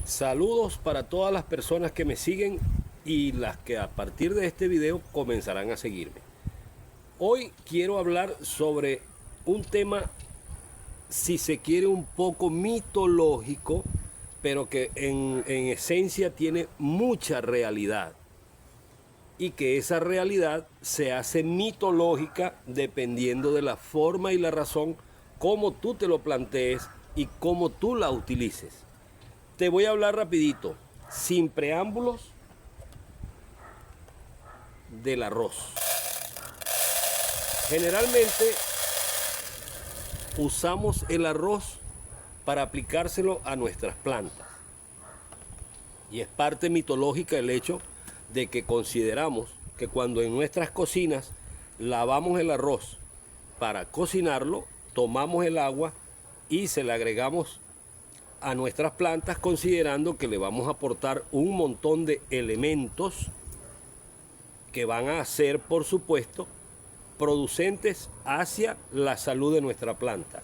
Saludos para todas las personas que me siguen y las que a partir de este video comenzarán a seguirme. Hoy quiero hablar sobre un tema, si se quiere, un poco mitológico, pero que en esencia tiene mucha realidad. Y que esa realidad se hace mitológica dependiendo de la forma y la razón, cómo tú te lo plantees y cómo tú la utilices. Te voy a hablar rapidito, sin preámbulos, del arroz. Generalmente usamos el arroz para aplicárselo a nuestras plantas. Y es parte mitológica el hecho de que consideramos que cuando en nuestras cocinas lavamos el arroz para cocinarlo, tomamos el agua y se le agregamos a nuestras plantas, considerando que le vamos a aportar un montón de elementos que van a ser, por supuesto, producentes hacia la salud de nuestra planta.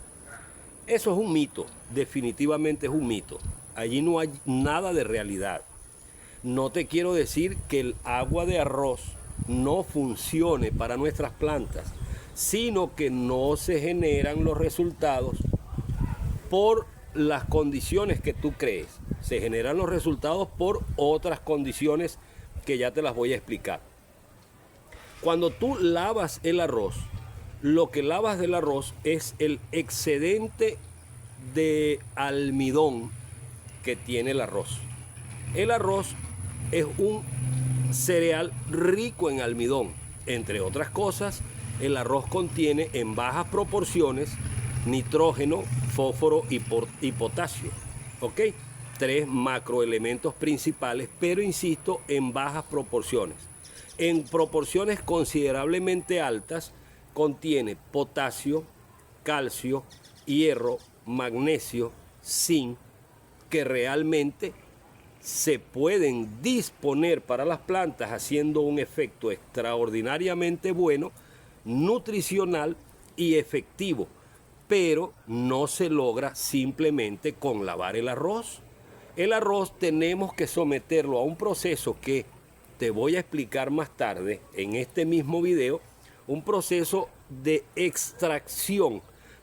Eso es un mito, definitivamente es un mito. Allí no hay nada de realidad. No te quiero decir que el agua de arroz no funcione para nuestras plantas, sino que no se generan los resultados por las condiciones que tú crees. Se generan los resultados por otras condiciones que ya te las voy a explicar. Cuando tú lavas el arroz, lo que lavas del arroz es el excedente de almidón que tiene el arroz. El arroz es un cereal rico en almidón. Entre otras cosas, el arroz contiene en bajas proporciones nitrógeno, fósforo y potasio. ¿Ok? 3 macroelementos principales, pero insisto, en bajas proporciones. En proporciones considerablemente altas contiene potasio, calcio, hierro, magnesio, zinc, que realmente se pueden disponer para las plantas haciendo un efecto extraordinariamente bueno, nutricional y efectivo, pero no se logra simplemente con lavar el arroz. El arroz tenemos que someterlo a un proceso que te voy a explicar más tarde en este mismo video, un proceso de extracción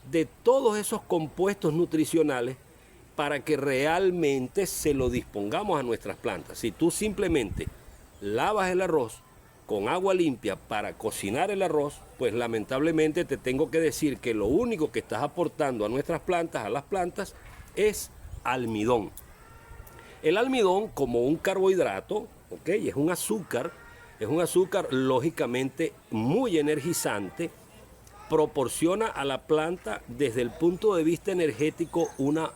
de todos esos compuestos nutricionales para que realmente se lo dispongamos a nuestras plantas. Si tú simplemente lavas el arroz con agua limpia para cocinar el arroz, pues lamentablemente te tengo que decir que lo único que estás aportando a nuestras plantas, a las plantas, es almidón. El almidón, como un carbohidrato, ¿ok? Es un azúcar lógicamente muy energizante, proporciona a la planta desde el punto de vista energético una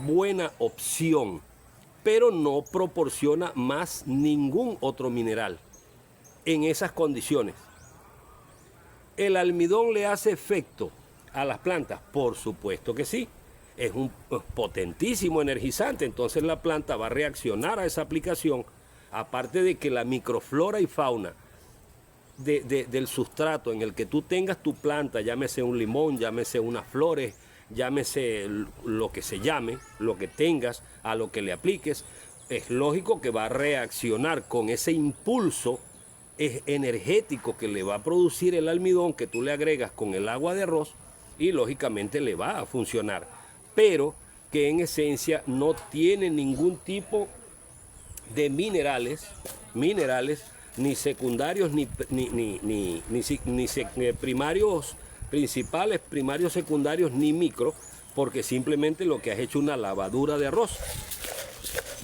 buena opción, pero no proporciona más ningún otro mineral en esas condiciones. ¿El almidón le hace efecto a las plantas? Por supuesto que sí. Es un potentísimo energizante, entonces la planta va a reaccionar a esa aplicación, aparte de que la microflora y fauna del sustrato en el que tú tengas tu planta, llámese un limón, llámese unas flores, llámese lo que se llame, lo que tengas, a lo que le apliques, es lógico que va a reaccionar con ese impulso energético que le va a producir el almidón que tú le agregas con el agua de arroz, y lógicamente le va a funcionar, pero que en esencia no tiene ningún tipo de minerales ni secundarios ni primarios principales, primarios secundarios ni micro, porque simplemente lo que has hecho una lavadura de arroz.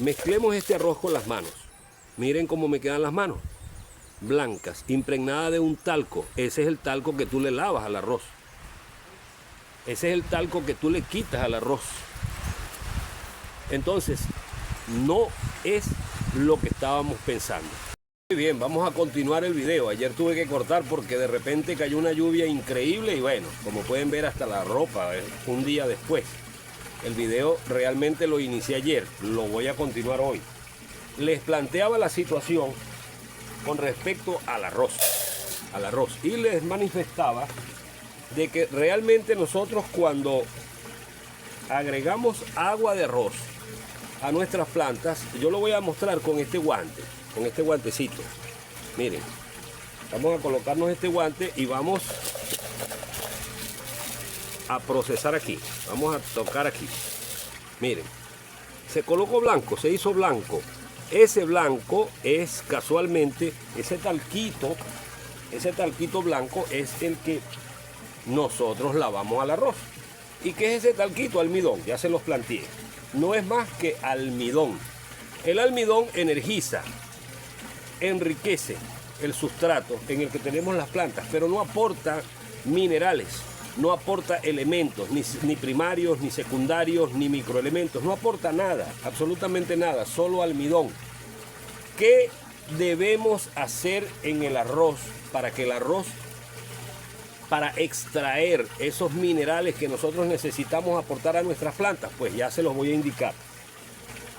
Mezclemos este arroz con las manos. Miren cómo me quedan las manos, blancas, impregnadas de un talco. Ese es el talco que tú le lavas al arroz. Ese es el talco que tú le quitas al arroz. Entonces, no es lo que estábamos pensando. Muy bien, vamos a continuar el video. Ayer tuve que cortar porque de repente cayó una lluvia increíble y bueno, como pueden ver, hasta la ropa un día después. El video realmente lo inicié ayer, lo voy a continuar hoy. Les planteaba la situación con respecto al arroz y les manifestaba de que realmente nosotros, cuando agregamos agua de arroz a nuestras plantas, yo lo voy a mostrar con este guante, con este guantecito. Miren, vamos a colocarnos este guante y vamos a procesar aquí. Vamos a tocar aquí. Miren, se colocó blanco, se hizo blanco. Ese blanco es casualmente, ese talquito blanco es el que nosotros lavamos al arroz. ¿Y qué es ese talquito? Almidón, ya se los planteé. No es más que almidón. El almidón energiza, enriquece el sustrato en el que tenemos las plantas, pero no aporta minerales, no aporta elementos, ni primarios, ni secundarios, ni microelementos, no aporta nada, absolutamente nada, solo almidón. ¿Qué debemos hacer en el arroz para que el arroz, para extraer esos minerales que nosotros necesitamos aportar a nuestras plantas? Pues ya se los voy a indicar.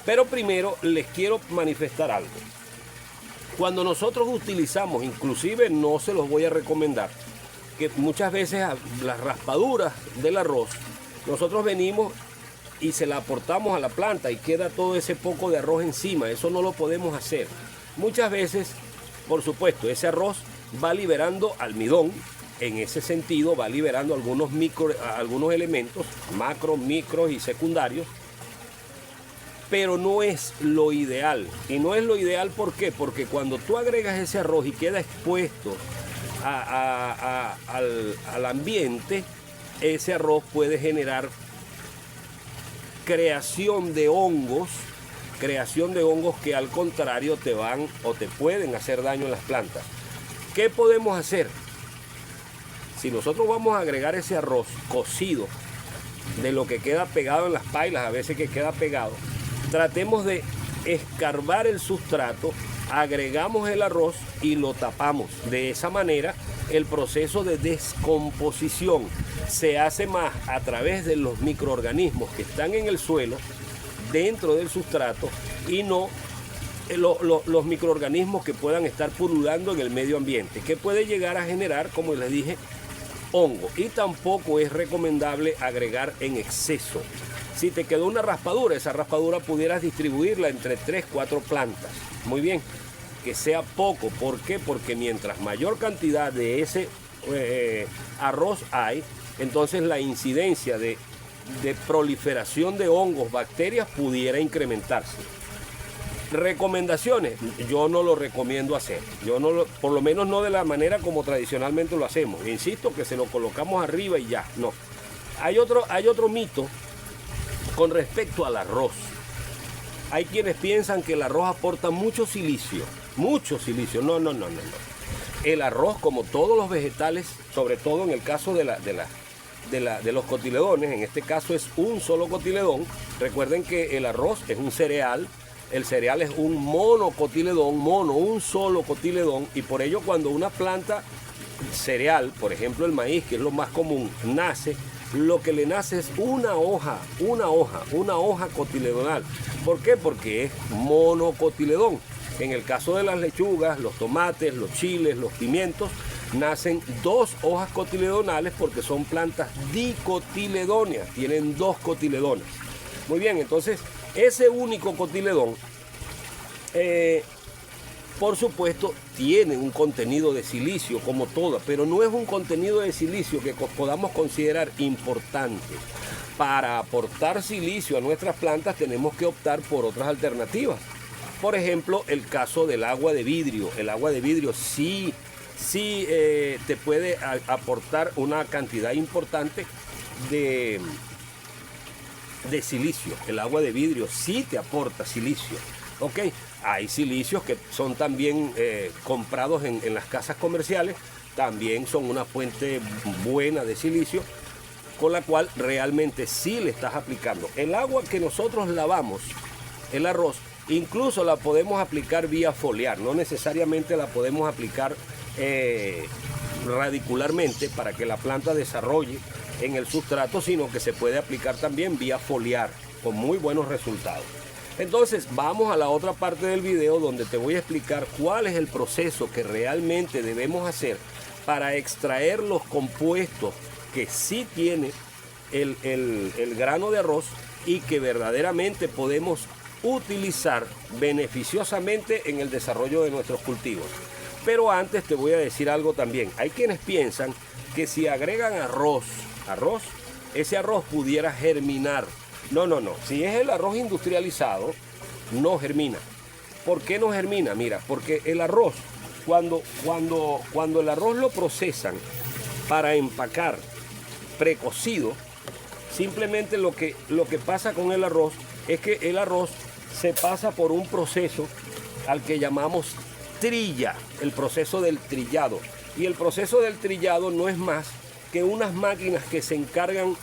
Pero primero les quiero manifestar algo. Cuando nosotros utilizamos, inclusive no se los voy a recomendar, que muchas veces las raspaduras del arroz, nosotros venimos y se la aportamos a la planta y queda todo ese poco de arroz encima. Eso no lo podemos hacer. Muchas veces, por supuesto, ese arroz va liberando almidón. En ese sentido va liberando algunos elementos, macro, micro y secundarios, pero no es lo ideal. Y no es lo ideal, ¿por qué? Porque cuando tú agregas ese arroz y queda expuesto al ambiente, ese arroz puede generar creación de hongos que al contrario te van o te pueden hacer daño en las plantas. ¿Qué podemos hacer? Si nosotros vamos a agregar ese arroz cocido, de lo que queda pegado en las pailas, a veces que queda pegado, tratemos de escarbar el sustrato, agregamos el arroz y lo tapamos. De esa manera el proceso de descomposición se hace más a través de los microorganismos que están en el suelo, dentro del sustrato, y no los microorganismos que puedan estar pululando en el medio ambiente, que puede llegar a generar, como les dije, hongo. Y tampoco es recomendable agregar en exceso. Si te quedó una raspadura, esa raspadura pudieras distribuirla entre 3-4 plantas. Muy bien, que sea poco. ¿Por qué? Porque mientras mayor cantidad de ese arroz hay, entonces la incidencia de proliferación de hongos, bacterias, pudiera incrementarse. Recomendaciones, yo no lo recomiendo hacer. Por lo menos no de la manera como tradicionalmente lo hacemos. Insisto que se lo colocamos arriba y ya. No. Hay otro mito con respecto al arroz. Hay quienes piensan que el arroz aporta mucho silicio. Mucho silicio. No. El arroz, como todos los vegetales, sobre todo en el caso de los cotiledones, en este caso es un solo cotiledón. Recuerden que el arroz es un cereal. El cereal es un monocotiledón, un solo cotiledón, y por ello cuando una planta cereal, por ejemplo el maíz, que es lo más común, nace, lo que le nace es una hoja cotiledonal. ¿Por qué? Porque es monocotiledón. En el caso de las lechugas, los tomates, los chiles, los pimientos, nacen 2 hojas cotiledonales porque son plantas dicotiledóneas, tienen 2 cotiledones. Muy bien, entonces ese único cotiledón, por supuesto, tiene un contenido de silicio como toda, pero no es un contenido de silicio que podamos considerar importante. Para aportar silicio a nuestras plantas tenemos que optar por otras alternativas. Por ejemplo, el caso del agua de vidrio. El agua de vidrio sí te puede aportar una cantidad importante de silicio. El agua de vidrio sí te aporta silicio. Ok, hay silicios que son también comprados en las casas comerciales, también son una fuente buena de silicio, con la cual realmente sí le estás aplicando. El agua que nosotros lavamos, el arroz, incluso la podemos aplicar vía foliar, no necesariamente la podemos aplicar radicularmente para que la planta desarrolle en el sustrato, sino que se puede aplicar también vía foliar con muy buenos resultados. Entonces vamos a la otra parte del video donde te voy a explicar cuál es el proceso que realmente debemos hacer para extraer los compuestos que sí tiene el grano de arroz y que verdaderamente podemos utilizar beneficiosamente en el desarrollo de nuestros cultivos. Pero antes te voy a decir algo también. Hay quienes piensan que si agregan arroz, ese arroz pudiera germinar. No. Si es el arroz industrializado, no germina. ¿Por qué no germina? Mira, porque el arroz, cuando el arroz lo procesan para empacar precocido, simplemente lo que pasa con el arroz es que el arroz se pasa por un proceso al que llamamos trilla, el proceso del trillado. Y el proceso del trillado no es más que unas máquinas que se encargan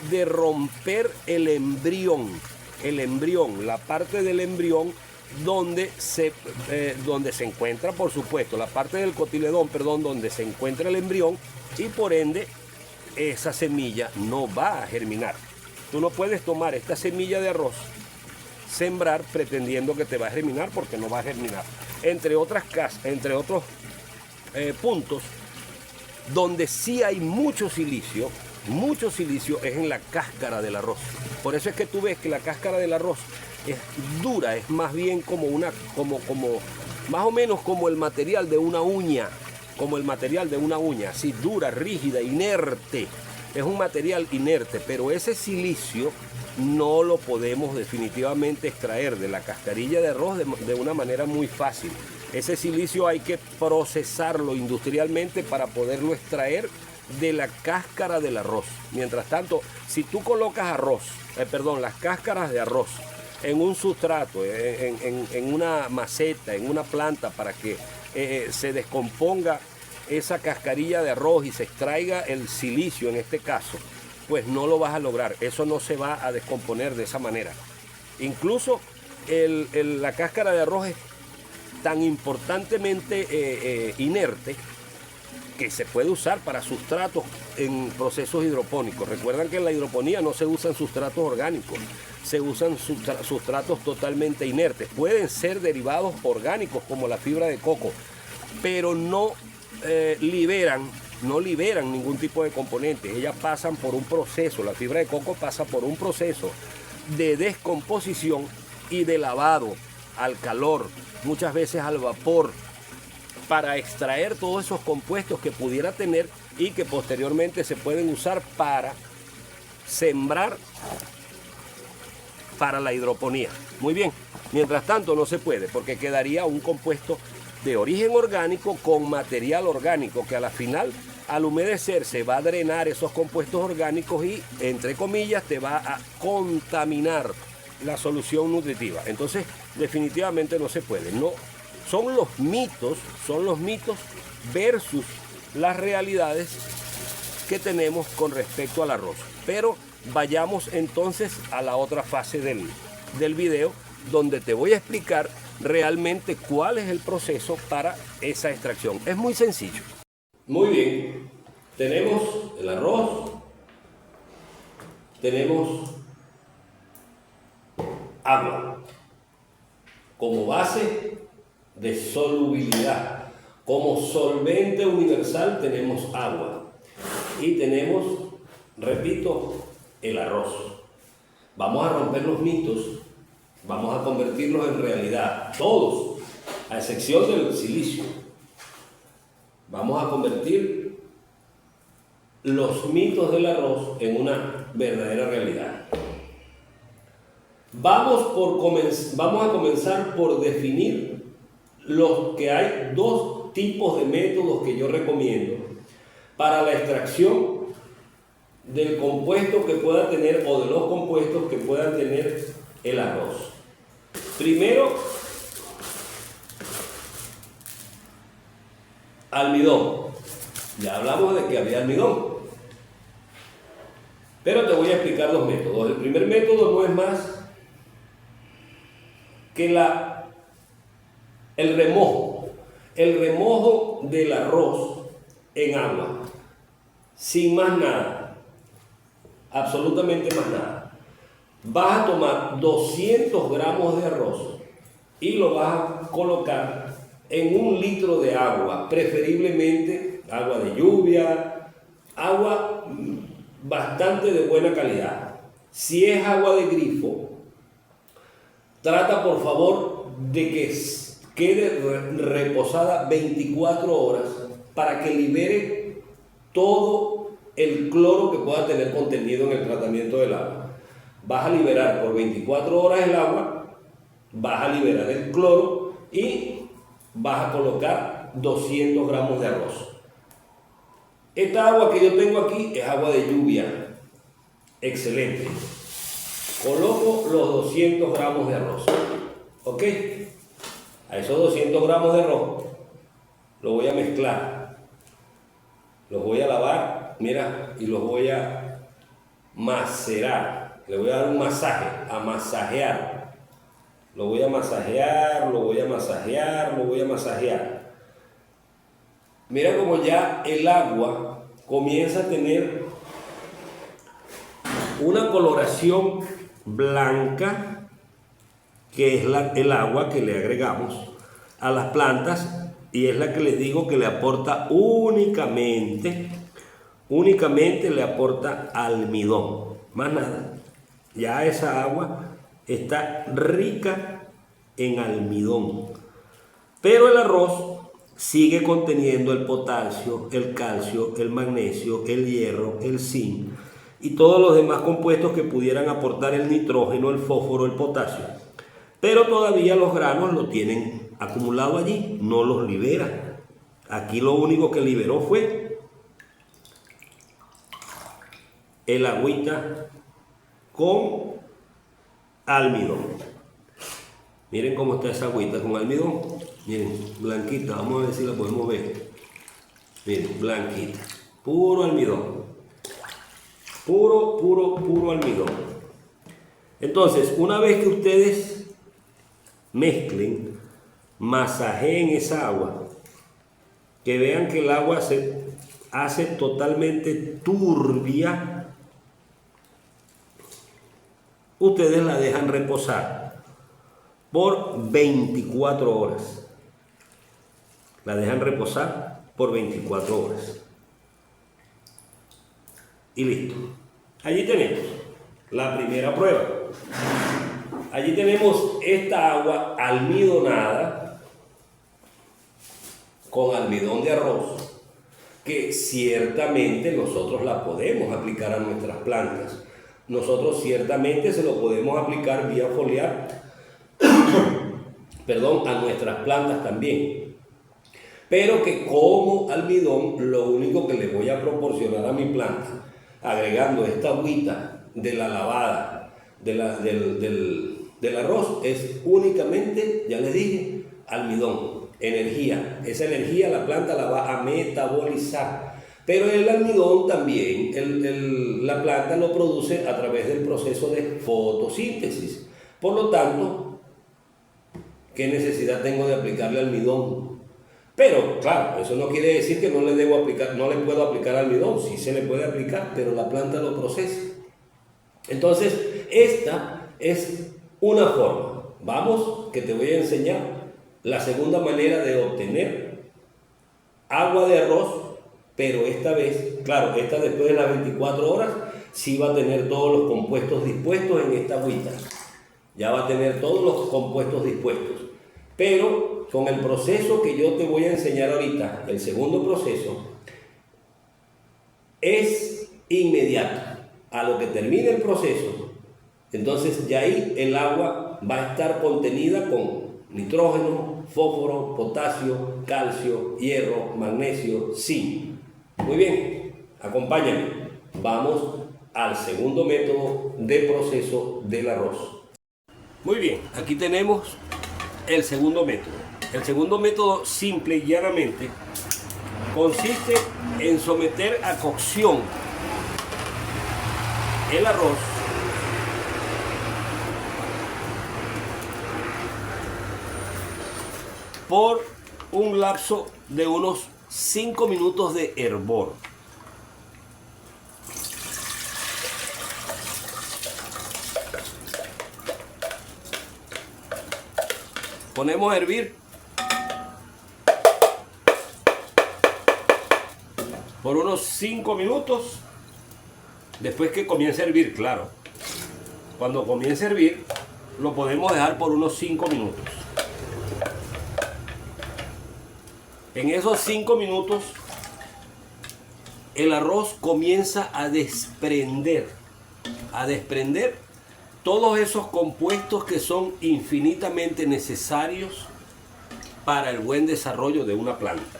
de romper el embrión, la parte del embrión donde se encuentra, por supuesto, la parte del cotiledón, donde se encuentra el embrión, y por ende esa semilla no va a germinar. Tú no puedes tomar esta semilla de arroz, sembrar pretendiendo que te va a germinar, porque no va a germinar. Entre otros puntos donde sí hay mucho silicio es en la cáscara del arroz. Por eso es que tú ves que la cáscara del arroz es dura, es más bien más o menos como el material de una uña, así dura, rígida, inerte. Es un material inerte, pero ese silicio no lo podemos definitivamente extraer de la cascarilla de arroz de una manera muy fácil. Ese silicio hay que procesarlo industrialmente para poderlo extraer de la cáscara del arroz. Mientras tanto, si tú colocas las cáscaras de arroz en un sustrato, en una maceta, en una planta, para que se descomponga esa cascarilla de arroz y se extraiga el silicio en este caso, pues no lo vas a lograr. Eso no se va a descomponer de esa manera. Incluso la cáscara de arroz es tan importantemente inerte que se puede usar para sustratos en procesos hidropónicos. Recuerdan que en la hidroponía no se usan sustratos orgánicos, se usan sustratos totalmente inertes. Pueden ser derivados orgánicos como la fibra de coco, pero no liberan ningún tipo de componentes. Ellas pasan por un proceso, la fibra de coco pasa por un proceso de descomposición y de lavado al calor, muchas veces al vapor, para extraer todos esos compuestos que pudiera tener y que posteriormente se pueden usar para sembrar para la hidroponía. Muy bien, mientras tanto no se puede, porque quedaría un compuesto de origen orgánico con material orgánico que a la final, al humedecerse, va a drenar esos compuestos orgánicos y, entre comillas, te va a contaminar la solución nutritiva. Entonces, definitivamente no se puede. No, son los mitos versus las realidades que tenemos con respecto al arroz. Pero vayamos entonces a la otra fase del video, donde te voy a explicar realmente cuál es el proceso para esa extracción. Es muy sencillo. Muy bien, tenemos el arroz, tenemos agua como base de solubilidad. Como solvente universal tenemos agua y tenemos, repito, el arroz. Vamos a romper los mitos, vamos a convertirlos en realidad, todos, a excepción del silicio. Vamos a convertir los mitos del arroz en una verdadera realidad. Vamos a comenzar por definir que hay dos tipos de métodos que yo recomiendo para la extracción del compuesto que pueda tener, o de los compuestos que puedan tener el arroz. Primero, almidón. Ya hablamos de que había almidón, pero te voy a explicar dos métodos. El primer método no es más que el remojo del arroz en agua, sin más nada, absolutamente más nada. Vas a tomar 200 gramos de arroz y lo vas a colocar en 1 litro de agua, preferiblemente agua de lluvia, agua bastante de buena calidad. Si es agua de grifo, trata por favor de que quede reposada 24 horas para que libere todo el cloro que pueda tener contenido en el tratamiento del agua. Vas a liberar por 24 horas el agua, vas a liberar el cloro y vas a colocar 200 gramos de arroz. Esta agua que yo tengo aquí es agua de lluvia, excelente. Coloco los 200 gramos de arroz, ¿ok? A esos 200 gramos de arroz los voy a mezclar, los voy a lavar, mira, y los voy a macerar. Le voy a dar un masaje, a masajear. Lo voy a masajear, lo voy a masajear, lo voy a masajear. Mira como ya el agua comienza a tener una coloración blanca, que es el agua que le agregamos a las plantas, y es la que les digo que le aporta únicamente le aporta almidón, más nada. Ya esa agua está rica en almidón, pero el arroz sigue conteniendo el potasio, el calcio, el magnesio, el hierro, el zinc y todos los demás compuestos que pudieran aportar el nitrógeno, el fósforo, el potasio. Pero todavía los granos lo tienen acumulado allí, no los libera. Aquí lo único que liberó fue el agüita con almidón. Miren cómo está esa agüita con almidón. Miren, blanquita, vamos a ver si la podemos ver. Miren, blanquita, puro almidón. Puro almidón. Entonces, una vez que ustedes mezclen, masajeen esa agua, que vean que el agua se hace totalmente turbia, ustedes la dejan reposar por 24 horas. La dejan reposar por 24 horas. Y listo. Allí tenemos la primera prueba. Allí tenemos esta agua almidonada con almidón de arroz, que ciertamente nosotros la podemos aplicar a nuestras plantas. Nosotros ciertamente se lo podemos aplicar vía foliar, perdón, a nuestras plantas también. Pero que como almidón, lo único que le voy a proporcionar a mi planta, agregando esta agüita de la lavada del arroz, es únicamente, ya les dije, almidón, energía. Esa energía la planta la va a metabolizar. Pero el almidón también, la planta lo produce a través del proceso de fotosíntesis. Por lo tanto, ¿qué necesidad tengo de aplicarle almidón? Pero, claro, eso no quiere decir que no le puedo aplicar almidón. Sí se le puede aplicar, pero la planta lo procesa. Entonces, esta es una forma. Vamos, que te voy a enseñar la segunda manera de obtener agua de arroz, pero esta vez, claro, esta después de las 24 horas, sí va a tener todos los compuestos dispuestos en esta agüita. Ya va a tener todos los compuestos dispuestos. Pero con el proceso que yo te voy a enseñar ahorita, el segundo proceso, es inmediato. A lo que termine el proceso, entonces ya ahí el agua va a estar contenida con nitrógeno, fósforo, potasio, calcio, hierro, magnesio, zinc. Muy bien, acompáñame. Vamos al segundo método de proceso del arroz. Muy bien, aquí tenemos el segundo método. El segundo método, simple y llanamente, consiste en someter a cocción el arroz por un lapso de unos 5 minutos de hervor. Ponemos a hervir por unos 5 minutos. Después que comience a hervir, claro. Cuando comience a hervir, lo podemos dejar por unos 5 minutos. En esos 5 minutos el arroz comienza a desprender todos esos compuestos que son infinitamente necesarios para el buen desarrollo de una planta.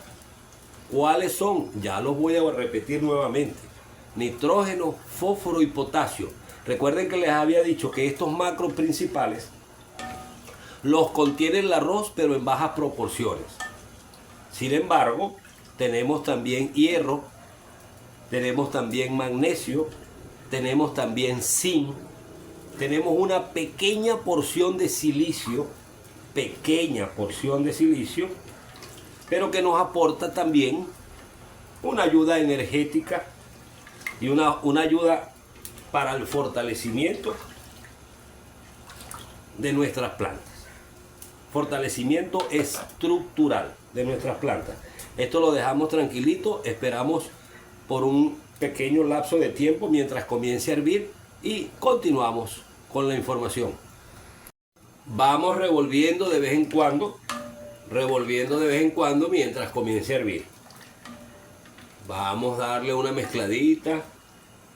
¿Cuáles son? Ya los voy a repetir nuevamente. Nitrógeno, fósforo y potasio. Recuerden que les había dicho que estos macros principales los contiene el arroz, pero en bajas proporciones. Sin embargo, tenemos también hierro, tenemos también magnesio, tenemos también zinc, tenemos una pequeña porción de silicio, pero que nos aporta también una ayuda energética y una ayuda para el fortalecimiento de nuestras plantas. Fortalecimiento estructural de nuestras plantas. Esto lo dejamos tranquilito, esperamos por un pequeño lapso de tiempo mientras comience a hervir y continuamos con la información. Vamos revolviendo de vez en cuando mientras comience a hervir. Vamos a darle una mezcladita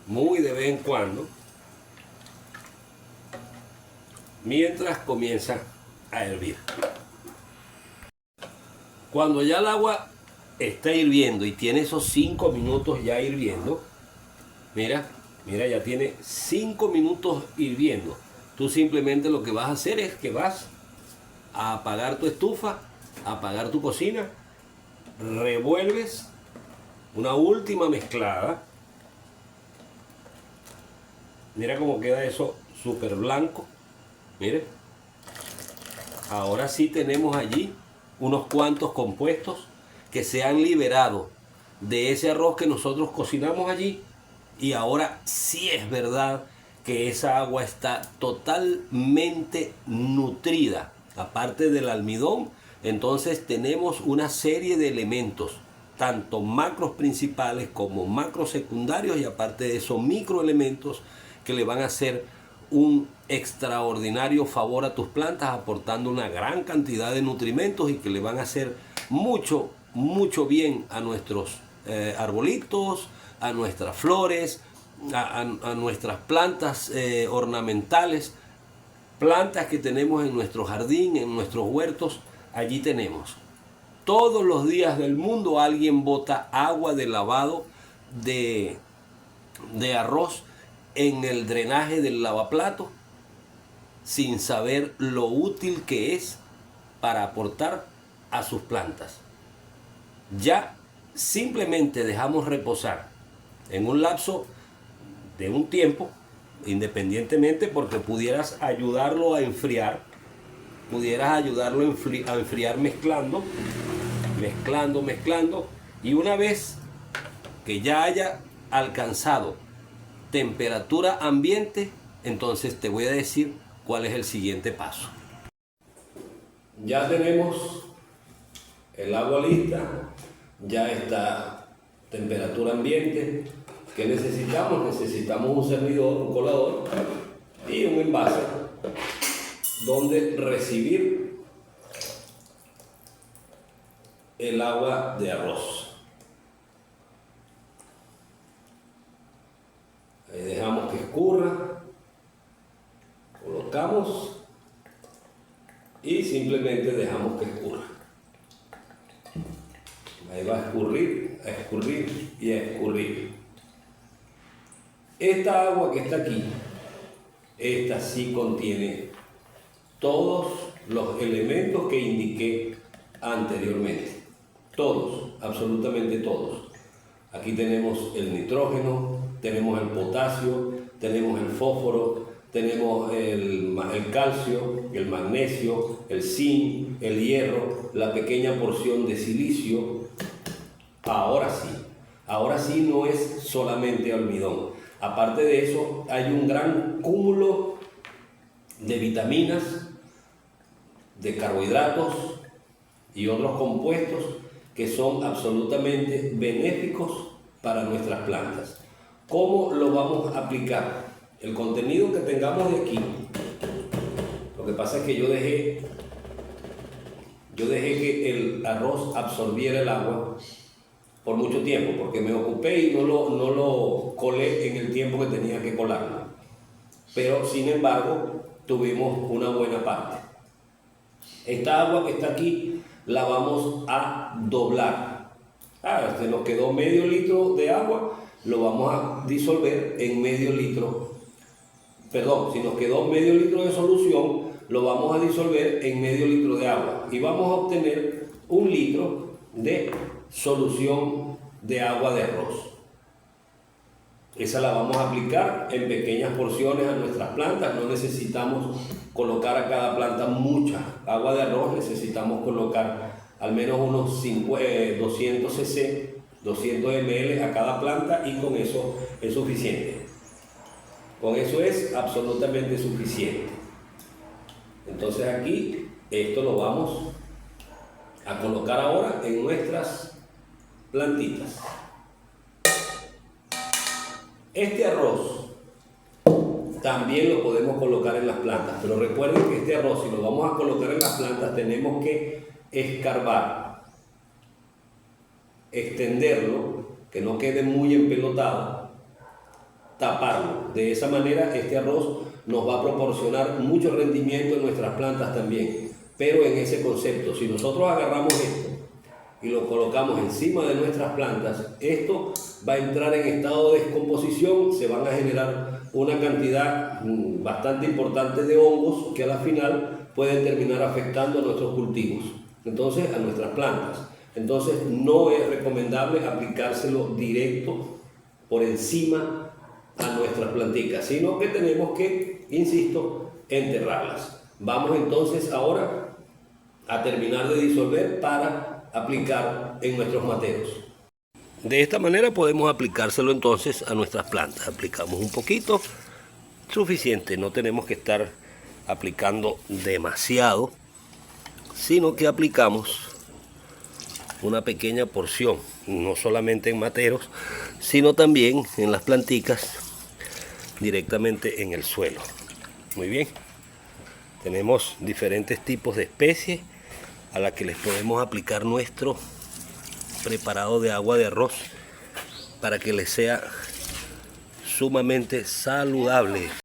muy de vez en cuando mientras comienza a hervir. Cuando ya el agua está hirviendo y tiene esos 5 minutos ya hirviendo, mira, ya tiene 5 minutos hirviendo. Tú simplemente lo que vas a hacer es que vas a apagar tu estufa, a apagar tu cocina, revuelves una última mezclada. Mira cómo queda eso súper blanco. Mire. Ahora sí tenemos allí unos cuantos compuestos que se han liberado de ese arroz que nosotros cocinamos allí. Y ahora sí es verdad que esa agua está totalmente nutrida. Aparte del almidón, entonces tenemos una serie de elementos, tanto macros principales como macros secundarios, y aparte de esos microelementos que le van a hacer un extraordinario favor a tus plantas, aportando una gran cantidad de nutrimentos y que le van a hacer mucho bien a nuestros arbolitos, a nuestras flores, a nuestras plantas ornamentales, plantas que tenemos en nuestro jardín, en nuestros huertos. Allí tenemos. Todos los días del mundo alguien bota agua de lavado de arroz en el drenaje del lavaplatos sin saber lo útil que es para aportar a sus plantas. Ya simplemente dejamos reposar en un lapso de un tiempo, independientemente, porque pudieras ayudarlo a enfriar, mezclando, y una vez que ya haya alcanzado temperatura ambiente, entonces te voy a decir cuál es el siguiente paso. Ya tenemos el agua lista, ya está temperatura ambiente. ¿Qué necesitamos? Necesitamos un servidor, un colador y un envase donde recibir el agua de arroz. Ahí dejamos que escurra, colocamos y simplemente dejamos que escurra. Ahí va a escurrir y a escurrir. Esta agua que está aquí, esta sí contiene todos los elementos que indiqué anteriormente. Todos, absolutamente todos. Aquí tenemos el nitrógeno, tenemos el potasio, tenemos el fósforo, tenemos el calcio, el magnesio, el zinc, el hierro, la pequeña porción de silicio. Ahora sí no es solamente almidón. Aparte de eso, hay un gran cúmulo de vitaminas, de carbohidratos y otros compuestos que son absolutamente benéficos para nuestras plantas. ¿Cómo lo vamos a aplicar? El contenido que tengamos de aquí Lo que pasa es que yo dejé que el arroz absorbiera el agua por mucho tiempo, porque me ocupé y no lo colé en el tiempo que tenía que colarlo. Pero sin embargo, tuvimos una buena parte. Esta agua que está aquí la vamos a doblar. Se nos quedó medio litro de agua, lo vamos a disolver en medio litro. Perdón, si nos quedó medio litro de solución, lo vamos a disolver en medio litro de agua y vamos a obtener 1 litro de solución de agua de arroz. Esa la vamos a aplicar en pequeñas porciones a nuestras plantas. No necesitamos colocar a cada planta mucha agua de arroz, necesitamos colocar al menos unos 200 cc, 200 ml a cada planta, y con eso es suficiente. Con eso es absolutamente suficiente. Entonces aquí esto lo vamos a colocar ahora en nuestras plantitas. Este arroz también lo podemos colocar en las plantas, pero recuerden que este arroz, si lo vamos a colocar en las plantas, tenemos que escarbar, extenderlo, que no quede muy empelotado, taparlo. De esa manera este arroz nos va a proporcionar mucho rendimiento en nuestras plantas también. Pero en ese concepto, si nosotros agarramos esto y lo colocamos encima de nuestras plantas, esto va a entrar en estado de descomposición, se van a generar una cantidad bastante importante de hongos que a la final pueden terminar afectando a nuestros cultivos, entonces a nuestras plantas. Entonces no es recomendable aplicárselo directo por encima a nuestras plantitas, sino que tenemos que, insisto, enterrarlas. Vamos entonces ahora a terminar de disolver para aplicar en nuestros materos. De esta manera podemos aplicárselo entonces a nuestras plantas. Aplicamos un poquito, suficiente, no tenemos que estar aplicando demasiado, sino que aplicamos una pequeña porción, no solamente en materos, sino también en las planticas, directamente en el suelo. Muy bien, tenemos diferentes tipos de especies a las que les podemos aplicar nuestro preparado de agua de arroz para que les sea sumamente saludable.